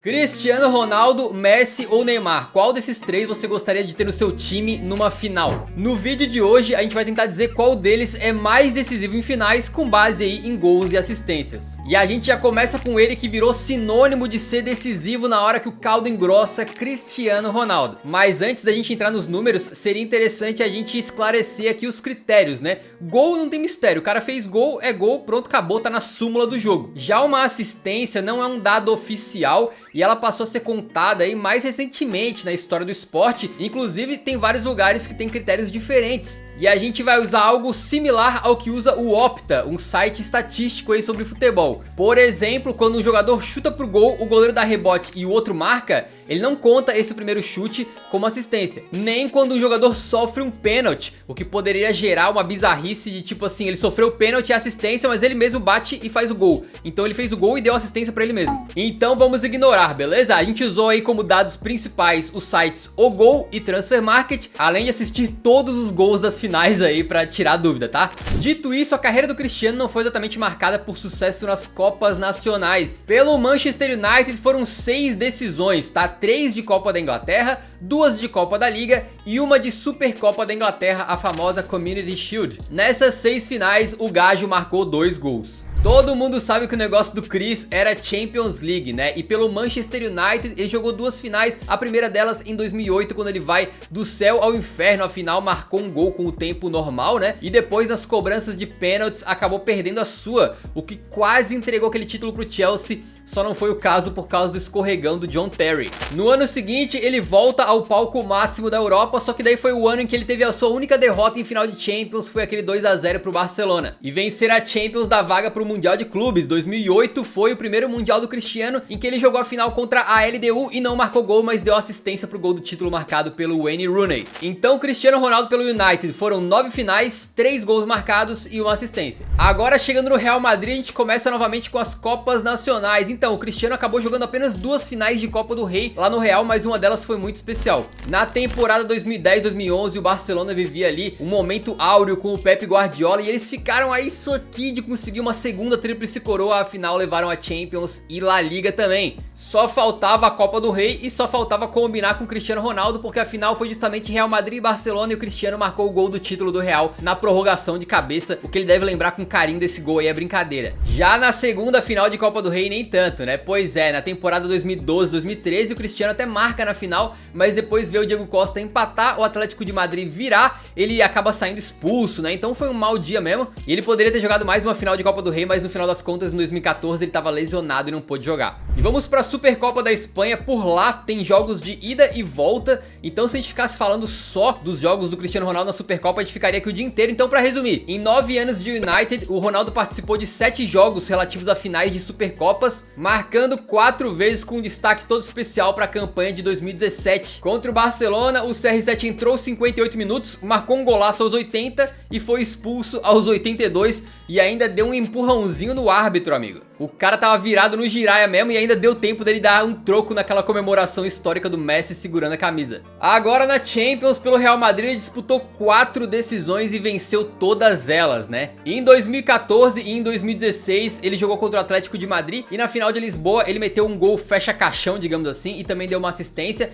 Cristiano Ronaldo, Messi ou Neymar? Qual desses três você gostaria de ter no seu time numa final? No vídeo de hoje a gente vai tentar dizer qual deles é mais decisivo em finais com base aí em gols e assistências. E a gente já começa com ele que virou sinônimo de ser decisivo na hora que o caldo engrossa, Cristiano Ronaldo. Mas antes da gente entrar nos números, seria interessante a gente esclarecer aqui os critérios, né? Gol não tem mistério, o cara fez gol, é gol, pronto, acabou, tá na súmula do jogo. Já uma assistência não é um dado oficial e ela passou a ser contada aí mais recentemente na história do esporte. Inclusive tem vários lugares que tem critérios diferentes. E a gente vai usar algo similar ao que usa o Opta, um site estatístico aí sobre futebol. Por exemplo, quando um jogador chuta pro gol, o goleiro dá rebote e o outro marca, ele não conta esse primeiro chute como assistência. Nem quando um jogador sofre um pênalti, o que poderia gerar uma bizarrice de tipo assim, ele sofreu o pênalti e assistência, mas ele mesmo bate e faz o gol. Então ele fez o gol e deu assistência pra ele mesmo. Então vamos ignorar, beleza? A gente usou aí como dados principais os sites O Gol e Transfermarkt, além de assistir todos os gols das finais aí pra tirar dúvida, tá? Dito isso, a carreira do Cristiano não foi exatamente marcada por sucesso nas Copas Nacionais. Pelo Manchester United foram 6 decisões, tá? 3 de Copa da Inglaterra, 2 de Copa da Liga e uma de Supercopa da Inglaterra, a famosa Community Shield. Nessas 6 finais, o Gajo marcou 2 gols. Todo mundo sabe que o negócio do Chris era Champions League, né? E pelo Manchester United ele jogou 2 finais, a primeira delas em 2008, quando ele vai do céu ao inferno, afinal marcou um gol com o tempo normal, né? E depois nas cobranças de pênaltis acabou perdendo a sua, o que quase entregou aquele título pro Chelsea. Só não foi o caso por causa do escorregão do John Terry. No ano seguinte ele volta ao palco máximo da Europa, só que daí foi o ano em que ele teve a sua única derrota em final de Champions, foi aquele 2 a 0 pro Barcelona. E vencer a Champions dá vaga pro Mundial de Clubes. 2008 foi o primeiro Mundial do Cristiano em que ele jogou a final contra a LDU e não marcou gol, mas deu assistência pro gol do título marcado pelo Wayne Rooney. Então Cristiano Ronaldo pelo United foram 9 finais, 3 gols marcados e uma assistência. Agora chegando no Real Madrid a gente começa novamente com as Copas Nacionais. Então o Cristiano acabou jogando apenas 2 finais de Copa do Rei lá no Real, mas uma delas foi muito especial. Na temporada 2010-2011 o Barcelona vivia ali um momento áureo com o Pep Guardiola e eles ficaram a isso aqui de conseguir uma segunda tríplice coroa, afinal levaram a Champions e La Liga também. Só faltava a Copa do Rei e só faltava combinar com o Cristiano Ronaldo, porque a final foi justamente Real Madrid e Barcelona e o Cristiano marcou o gol do título do Real na prorrogação de cabeça. O que ele deve lembrar com carinho desse gol aí é brincadeira. Já na segunda final de Copa do Rei nem tanto, né? Pois é, na temporada 2012-2013 o Cristiano até marca na final, mas depois vê o Diego Costa empatar, o Atlético de Madrid virar, ele acaba saindo expulso, né? Então foi um mau dia mesmo. E ele poderia ter jogado mais uma final de Copa do Rei, mas no final das contas em 2014 ele tava lesionado e não pôde jogar. E vamos pra Supercopa da Espanha. Por lá tem jogos de ida e volta, então se a gente ficasse falando só dos jogos do Cristiano Ronaldo na Supercopa a gente ficaria aqui o dia inteiro. Então pra resumir, em 9 anos de United o Ronaldo participou de 7 jogos relativos a finais de Supercopas, marcando 4 vezes com um destaque todo especial para a campanha de 2017. Contra o Barcelona, o CR7 entrou 58 minutos, marcou um golaço aos 80 e foi expulso aos 82 e ainda deu um empurrãozinho no árbitro, amigo. O cara tava virado no giraia mesmo e ainda deu tempo dele dar um troco naquela comemoração histórica do Messi segurando a camisa. Agora na Champions, pelo Real Madrid, ele disputou 4 decisões e venceu todas elas, né? Em 2014 e em 2016 ele jogou contra o Atlético de Madrid e na final de Lisboa ele meteu um gol fecha-caixão, digamos assim, e também deu uma assistência.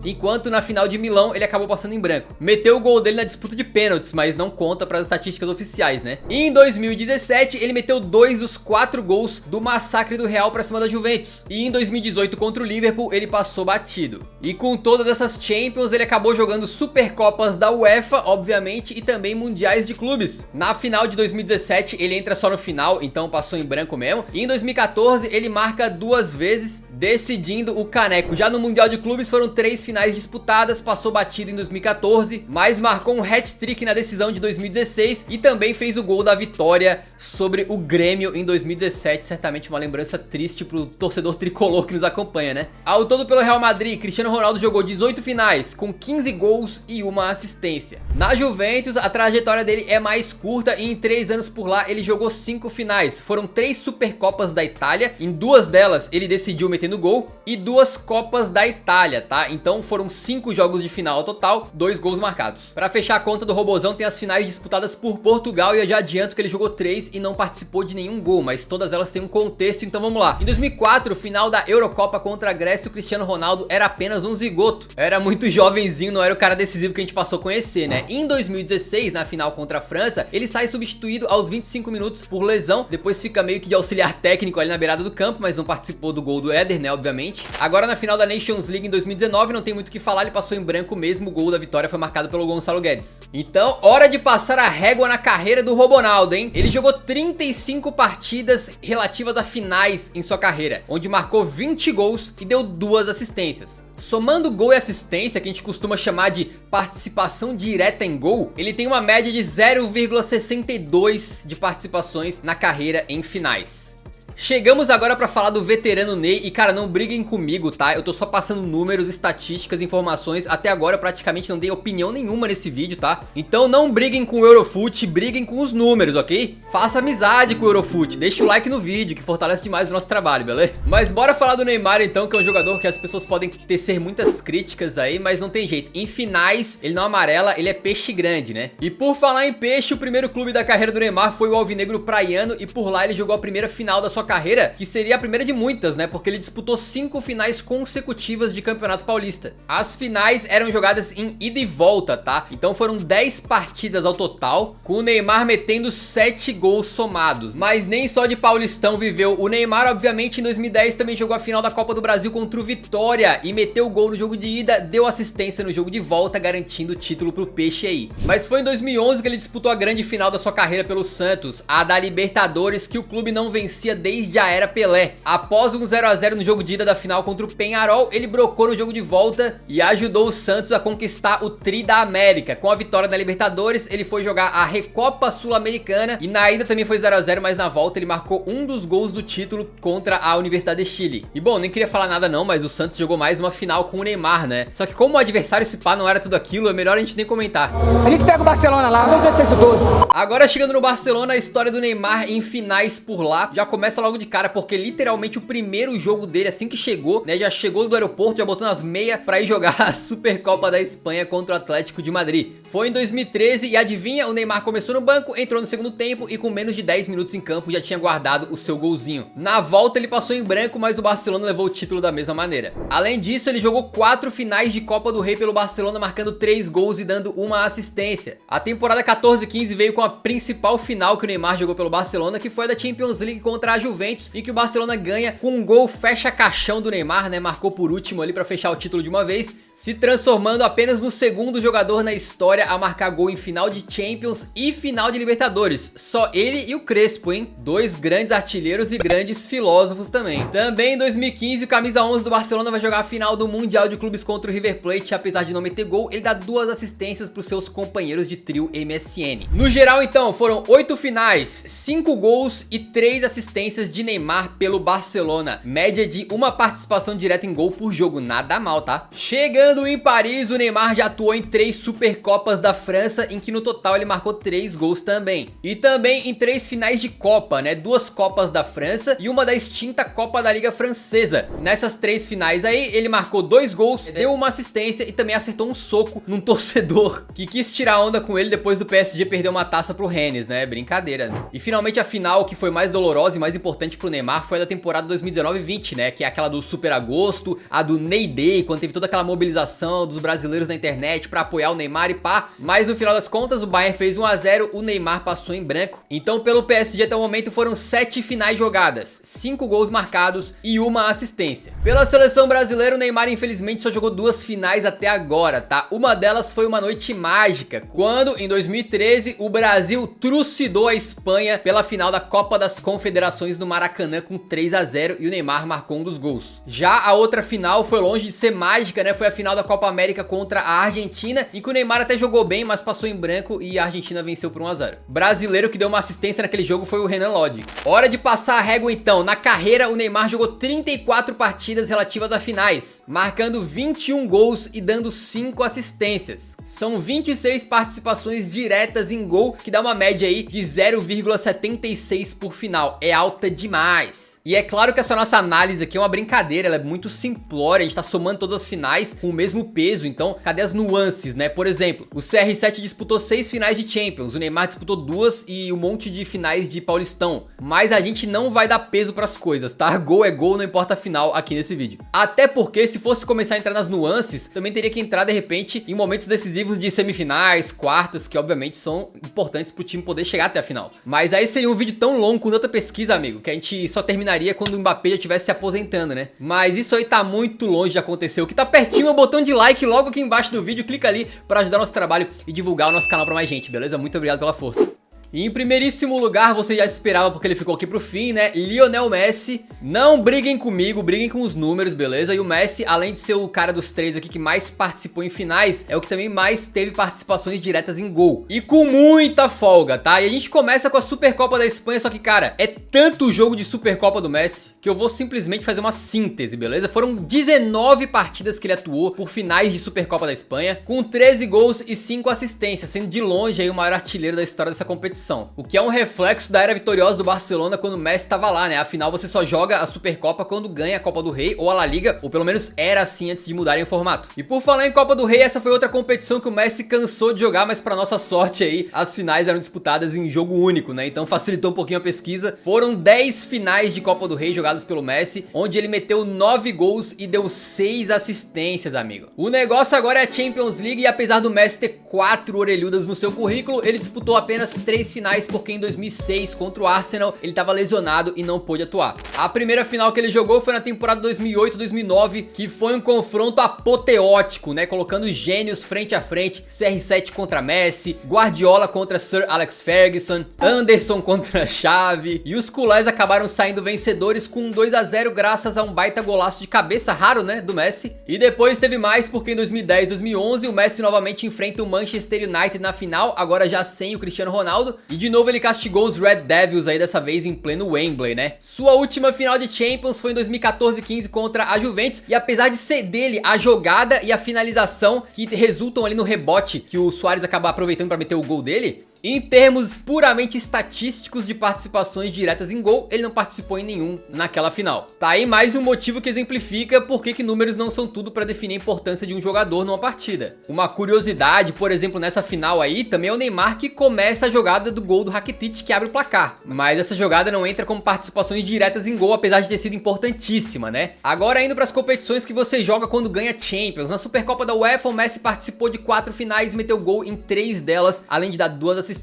Enquanto na final de Milão ele acabou passando em branco. Meteu o gol dele na disputa de pênaltis, mas não conta para as estatísticas oficiais, né? E em 2017 ele meteu 2 dos 4 gols do massacre do Real para cima da Juventus. E em 2018 contra o Liverpool ele passou batido. E com todas essas Champions ele acabou jogando Supercopas da UEFA, obviamente, e também Mundiais de Clubes. Na final de 2017 ele entra só no final, então passou em branco mesmo. E em 2014 ele marca 2 vezes, decidindo o caneco. Já no Mundial de Clubes foram 3 finais disputadas, passou batido em 2014, mas marcou um hat-trick na decisão de 2016 e também fez o gol da vitória sobre o Grêmio em 2017, certamente uma lembrança triste pro torcedor tricolor que nos acompanha, né? Ao todo pelo Real Madrid, Cristiano Ronaldo jogou 18 finais, com 15 gols e uma assistência. Na Juventus, a trajetória dele é mais curta e em 3 anos por lá ele jogou 5 finais, foram 3 Supercopas da Itália, em 2 delas ele decidiu meter metendo gol, e 2 Copas da Itália, tá? Então foram 5 jogos de final ao total, 2 gols marcados. Pra fechar a conta do Robozão, tem as finais disputadas por Portugal, e eu já adianto que ele jogou 3 e não participou de nenhum gol, mas todas elas têm um contexto, então vamos lá. Em 2004, final da Eurocopa contra a Grécia, o Cristiano Ronaldo era apenas um zigoto. Era muito jovenzinho, não era o cara decisivo que a gente passou a conhecer, né? Em 2016, na final contra a França, ele sai substituído aos 25 minutos por lesão, depois fica meio que de auxiliar técnico ali na beirada do campo, mas não participou do gol do Éder, né, obviamente. Agora na final da Nations League em 2019, não tem muito o que falar, ele passou em branco mesmo, o gol da vitória foi marcado pelo Gonçalo Guedes. Então, hora de passar a régua na carreira do Robonaldo, hein? Ele jogou 35 partidas relativas a finais em sua carreira, onde marcou 20 gols e deu 2 assistências. Somando gol e assistência, que a gente costuma chamar de participação direta em gol, ele tem uma média de 0,62 de participações na carreira em finais. Chegamos agora pra falar do veterano Ney e, cara, não briguem comigo, tá? Eu tô só passando números, estatísticas, informações. Até agora eu praticamente não dei opinião nenhuma nesse vídeo, tá? Então não briguem com o Eurofoot, briguem com os números, ok? Faça amizade com o Eurofoot, deixa o like no vídeo, que fortalece demais o nosso trabalho, beleza? Mas bora falar do Neymar então, que é um jogador que as pessoas podem tecer muitas críticas aí, mas não tem jeito. Em finais, ele não amarela, ele é peixe grande, né? E por falar em peixe, o primeiro clube da carreira do Neymar foi o Alvinegro Praiano, e por lá ele jogou a primeira final da sua carreira, que seria a primeira de muitas, né? Porque ele disputou 5 finais consecutivas de Campeonato Paulista. As finais eram jogadas em ida e volta, tá? Então foram 10 partidas ao total, com o Neymar metendo 7 gols somados. Mas nem só de Paulistão viveu o Neymar. Obviamente, em 2010 também jogou a final da Copa do Brasil contra o Vitória e meteu gol no jogo de ida, deu assistência no jogo de volta, garantindo o título pro Peixe aí. Mas foi em 2011 que ele disputou a grande final da sua carreira pelo Santos, a da Libertadores, que o clube não vencia desde a era Pelé. Após um 0 a 0 no jogo de ida da final contra o Peñarol, ele brocou no jogo de volta e ajudou o Santos a conquistar o Tri da América. Com a vitória da Libertadores, ele foi jogar a Recopa Sul-Americana e na ida também foi 0 a 0, mas na volta ele marcou um dos gols do título contra a Universidade de Chile. E bom, nem queria falar nada não, mas o Santos jogou mais uma final com o Neymar, né? Só que como o adversário esse pá não era tudo aquilo, é melhor a gente nem comentar. A gente pega o Barcelona lá, vamos ver se é isso tudo. Agora chegando no Barcelona, a história do Neymar em finais por lá já começa logo de cara, porque literalmente o primeiro jogo dele, assim que chegou, né, já chegou do aeroporto, já botou nas meias pra ir jogar a Supercopa da Espanha contra o Atlético de Madrid. Foi em 2013 e adivinha, o Neymar começou no banco, entrou no segundo tempo e com menos de 10 minutos em campo já tinha guardado o seu golzinho. Na volta ele passou em branco, mas o Barcelona levou o título da mesma maneira. Além disso, ele jogou 4 finais de Copa do Rei pelo Barcelona, marcando 3 gols e dando uma assistência. A temporada 14-15 veio com a principal final que o Neymar jogou pelo Barcelona, que foi a da Champions League contra a Juventus, e que o Barcelona ganha com um gol fecha-caixão do Neymar, né? Marcou por último ali pra fechar o título de uma vez, se transformando apenas no segundo jogador na história a marcar gol em final de Champions e final de Libertadores. Só ele e o Crespo, hein? 2 grandes artilheiros e grandes filósofos também. Também em 2015, o camisa 11 do Barcelona vai jogar a final do Mundial de Clubes contra o River Plate. Apesar de não meter gol, ele dá 2 assistências pros seus companheiros de trio MSN. No geral, então, foram 8 finais, 5 gols e 3 assistências de Neymar pelo Barcelona. Média de uma participação direta em gol por jogo. Nada mal, tá? Chegando em Paris, o Neymar já atuou em 3 Supercopas da França, em que no total ele marcou 3 gols também. E também em 3 finais de Copa, né? 2 Copas da França e uma da extinta Copa da Liga Francesa. Nessas 3 finais aí, ele marcou 2 gols, deu uma assistência e também acertou um soco num torcedor que quis tirar onda com ele depois do PSG perder uma taça pro Rennes, né? Brincadeira, né? E finalmente a final, que foi mais dolorosa e mais importante pro Neymar, foi a da temporada 2019-20, né? Que é aquela do Super Agosto, a do Ney Day, quando teve toda aquela mobilização dos brasileiros na internet pra apoiar o Neymar e pá. Mas no final das contas, o Bayern fez 1 a 0, o Neymar passou em branco. Então pelo PSG até o momento foram 7 finais jogadas, 5 gols marcados e uma assistência. Pela seleção brasileira, o Neymar infelizmente só jogou 2 finais até agora, tá? Uma delas foi uma noite mágica, quando em 2013 o Brasil trucidou a Espanha pela final da Copa das Confederações no Maracanã com 3 a 0 e o Neymar marcou um dos gols. Já a outra final foi longe de ser mágica, né? Foi a final da Copa América contra a Argentina, em que o Neymar até jogou bem, mas passou em branco e a Argentina venceu por 1 a 0. Brasileiro que deu uma assistência naquele jogo foi o Renan Lodge. Hora de passar a régua então. Na carreira, o Neymar jogou 34 partidas relativas a finais, marcando 21 gols e dando 5 assistências. São 26 participações diretas em gol, que dá uma média aí de 0,76 por final. É alta importa demais. E é claro que essa nossa análise aqui é uma brincadeira, ela é muito simplória, a gente tá somando todas as finais com o mesmo peso, então cadê as nuances, né? Por exemplo, o CR7 disputou 6 finais de Champions, o Neymar disputou 2 e um monte de finais de Paulistão, mas a gente não vai dar peso pras coisas, tá? Gol é gol, não importa a final aqui nesse vídeo. Até porque se fosse começar a entrar nas nuances, também teria que entrar de repente em momentos decisivos de semifinais, quartas, que obviamente são importantes pro time poder chegar até a final. Mas aí seria um vídeo tão longo com tanta pesquisa, amigo, que a gente só terminaria quando o Mbappé já estivesse se aposentando, né? Mas isso aí tá muito longe de acontecer. O que tá pertinho é o botão de like logo aqui embaixo do vídeo. Clica ali pra ajudar nosso trabalho e divulgar o nosso canal pra mais gente, beleza? Muito obrigado pela força. E em primeiríssimo lugar, você já esperava porque ele ficou aqui pro fim, né? Lionel Messi. Não briguem comigo, briguem com os números, beleza? E o Messi, além de ser o cara dos três aqui que mais participou em finais, é o que também mais teve participações diretas em gol. E com muita folga, tá? E a gente começa com a Supercopa da Espanha, só que, cara, é tanto jogo de Supercopa do Messi que eu vou simplesmente fazer uma síntese, beleza? Foram 19 partidas que ele atuou por finais de Supercopa da Espanha, com 13 gols e 5 assistências, sendo de longe aí o maior artilheiro da história dessa competição. O que é um reflexo da era vitoriosa do Barcelona quando o Messi tava lá, né? Afinal, você só joga a Supercopa quando ganha a Copa do Rei ou a La Liga, ou pelo menos era assim antes de mudarem o formato. E por falar em Copa do Rei, essa foi outra competição que o Messi cansou de jogar, mas pra nossa sorte aí, as finais eram disputadas em jogo único, né? Então facilitou um pouquinho a pesquisa. Foram 10 finais de Copa do Rei jogadas pelo Messi, onde ele meteu 9 gols e deu 6 assistências, amigo. O negócio agora é a Champions League e apesar do Messi ter 4 orelhudas no seu currículo, ele disputou apenas 3 finais porque em 2006 contra o Arsenal ele estava lesionado e não pôde atuar. A primeira final que ele jogou foi na temporada 2008-2009, que foi um confronto apoteótico, né, colocando gênios frente a frente, CR7 contra Messi, Guardiola contra Sir Alex Ferguson, Anderson contra Xavi, e os culés acabaram saindo vencedores com 2-0 graças a um baita golaço de cabeça raro, né, do Messi. E depois teve mais porque em 2010-2011 o Messi novamente enfrenta o Manchester United na final, agora já sem o Cristiano Ronaldo. E de novo ele castigou os Red Devils aí dessa vez em pleno Wembley, né? Sua última final de Champions foi em 2014-15 contra a Juventus. E apesar de ser dele a jogada e a finalização que resultam ali no rebote que o Suárez acaba aproveitando para meter o gol dele, em termos puramente estatísticos de participações diretas em gol, ele não participou em nenhum naquela final. Tá aí mais um motivo que exemplifica por que números não são tudo para definir a importância de um jogador numa partida. Uma curiosidade, por exemplo, nessa final aí, também é o Neymar que começa a jogada do gol do Rakitic que abre o placar. Mas essa jogada não entra como participações diretas em gol, apesar de ter sido importantíssima, né? Agora indo para as competições que você joga quando ganha Champions. Na Supercopa da UEFA, o Messi participou de 4 finais e meteu gol em 3 delas, além de dar 2 assistências.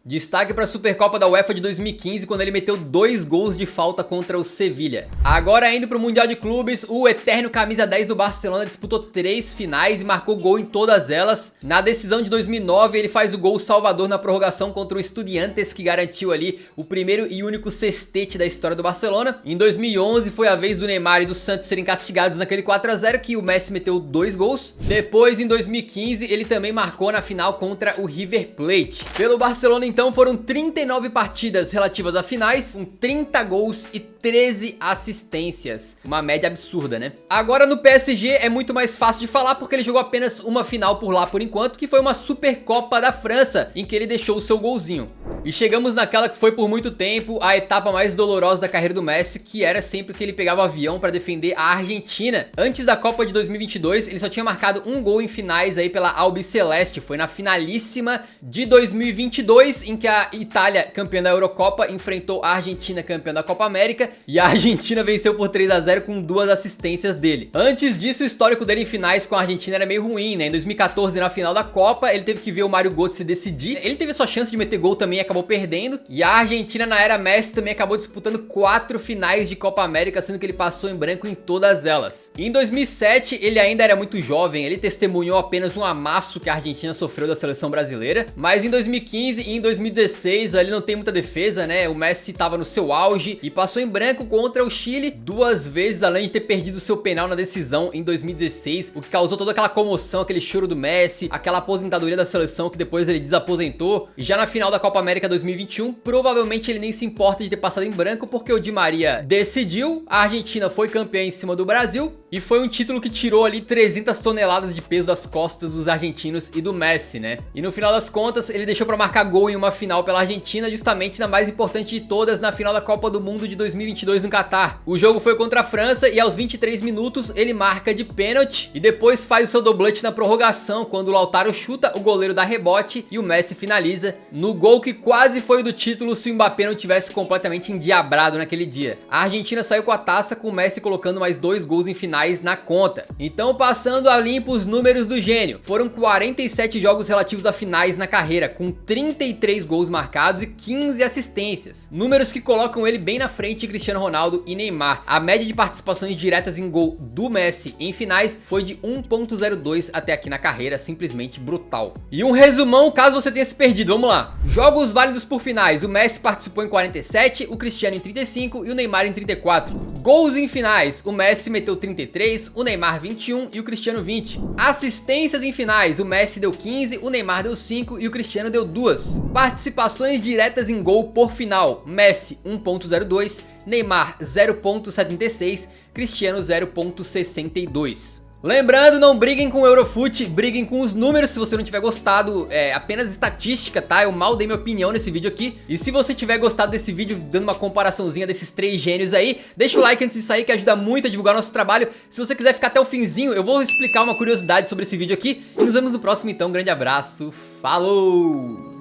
Destaque para a Supercopa da UEFA de 2015, quando ele meteu 2 gols de falta contra o Sevilha. Agora indo para o Mundial de Clubes, o eterno camisa 10 do Barcelona disputou 3 finais e marcou gol em todas elas. Na decisão de 2009, ele faz o gol salvador na prorrogação contra o Estudiantes, que garantiu ali o primeiro e único sextete da história do Barcelona. Em 2011, foi a vez do Neymar e do Santos serem castigados naquele 4-0, que o Messi meteu 2 gols. Depois, em 2015, ele também marcou na final contra o River Plate. Pelo Barcelona, então, foram 39 partidas relativas a finais, com 30 gols e 13 assistências. Uma média absurda, né? Agora no PSG é muito mais fácil de falar porque ele jogou apenas uma final por lá por enquanto, que foi uma Supercopa da França, em que ele deixou o seu golzinho. E chegamos naquela que foi por muito tempo a etapa mais dolorosa da carreira do Messi, que era sempre que ele pegava o avião para defender a Argentina. Antes da Copa de 2022, ele só tinha marcado um gol em finais aí pela Albiceleste. Foi na finalíssima de 2022, em que a Itália, campeã da Eurocopa, enfrentou a Argentina, campeã da Copa América, e a Argentina venceu por 3-0 com 2 assistências dele. Antes disso, o histórico dele em finais com a Argentina era meio ruim, né? Em 2014, na final da Copa, ele teve que ver o Mário Götze decidir. Ele teve sua chance de meter gol também e acabou perdendo. E a Argentina, na era Messi, também acabou disputando 4 finais de Copa América, sendo que ele passou em branco em todas elas. E em 2007, ele ainda era muito jovem, ele testemunhou apenas um amasso que a Argentina sofreu da seleção brasileira. Mas em 2015 e em 2016, ali não tem muita defesa, né? O Messi tava no seu auge e passou em branco contra o Chile 2 vezes, além de ter perdido seu penal na decisão em 2016, o que causou toda aquela comoção, aquele choro do Messi, aquela aposentadoria da seleção que depois ele desaposentou. E já na final da Copa América 2021, provavelmente ele nem se importa de ter passado em branco, porque o Di Maria decidiu, a Argentina foi campeã em cima do Brasil E foi um título que tirou ali 300 toneladas de peso das costas dos argentinos e do Messi, né? E no final das contas, ele deixou pra marcar gol em uma final pela Argentina, justamente na mais importante de todas, na final da Copa do Mundo de 2022 no Catar. O jogo foi contra a França e aos 23 minutos ele marca de pênalti e depois faz o seu doblete na prorrogação, quando o Lautaro chuta, o goleiro dá rebote e o Messi finaliza no gol que quase foi o do título se o Mbappé não tivesse completamente endiabrado naquele dia. A Argentina saiu com a taça, com o Messi colocando mais 2 gols em finais na conta. Então, passando a limpo os números do gênio, foram 47 jogos relativos a finais na carreira, com 33 gols marcados e 15 assistências. Números que colocam ele bem na frente de Cristiano Ronaldo e Neymar. A média de participações diretas em gol do Messi em finais foi de 1.02 até aqui na carreira, simplesmente brutal. E um resumão caso você tenha se perdido, vamos lá. Jogos válidos por finais, o Messi participou em 47, o Cristiano em 35 e o Neymar em 34. Gols em finais, o Messi meteu 33, o Neymar 21 e o Cristiano 20. Assistências em finais, o Messi deu 15, o Neymar deu 5 e o Cristiano deu 2. Participações diretas em gol por final, Messi 1.02, Neymar 0.76, Cristiano 0.62. Lembrando, não briguem com o Eurofut, briguem com os números se você não tiver gostado, é apenas estatística, tá? Eu mal dei minha opinião nesse vídeo aqui. E se você tiver gostado desse vídeo, dando uma comparaçãozinha desses 3 gênios aí, deixa o like antes de sair que ajuda muito a divulgar nosso trabalho. Se você quiser ficar até o finzinho, eu vou explicar uma curiosidade sobre esse vídeo aqui. E nos vemos no próximo então, um grande abraço, falou!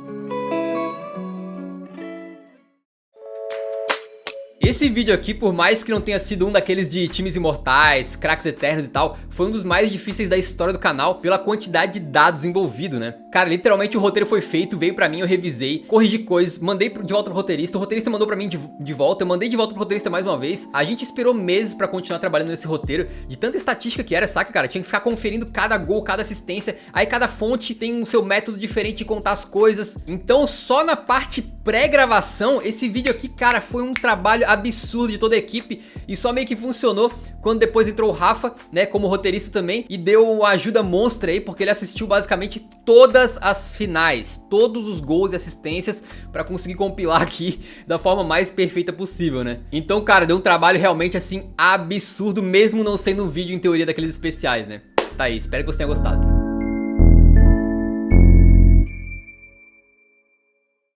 Esse vídeo aqui, por mais que não tenha sido um daqueles de times imortais, craques eternos e tal, foi um dos mais difíceis da história do canal pela quantidade de dados envolvido, né? Cara, literalmente o roteiro foi feito, veio pra mim, eu revisei, corrigi coisas, mandei de volta pro roteirista, o roteirista mandou pra mim de volta, eu mandei de volta pro roteirista mais uma vez. A gente esperou meses pra continuar trabalhando nesse roteiro, de tanta estatística que era, saca, cara? Tinha que ficar conferindo cada gol, cada assistência, aí cada fonte tem o seu método diferente de contar as coisas. Então, só na parte pré-gravação, esse vídeo aqui, cara, foi um trabalho absurdo de toda a equipe e só meio que funcionou quando depois entrou o Rafa, né, como roteirista também, e deu uma ajuda monstra aí, porque ele assistiu basicamente todas as finais, todos os gols e assistências pra conseguir compilar aqui da forma mais perfeita possível, né? Então, cara, deu um trabalho realmente assim absurdo, mesmo não sendo um vídeo em teoria daqueles especiais, né? Tá aí, espero que você tenha gostado.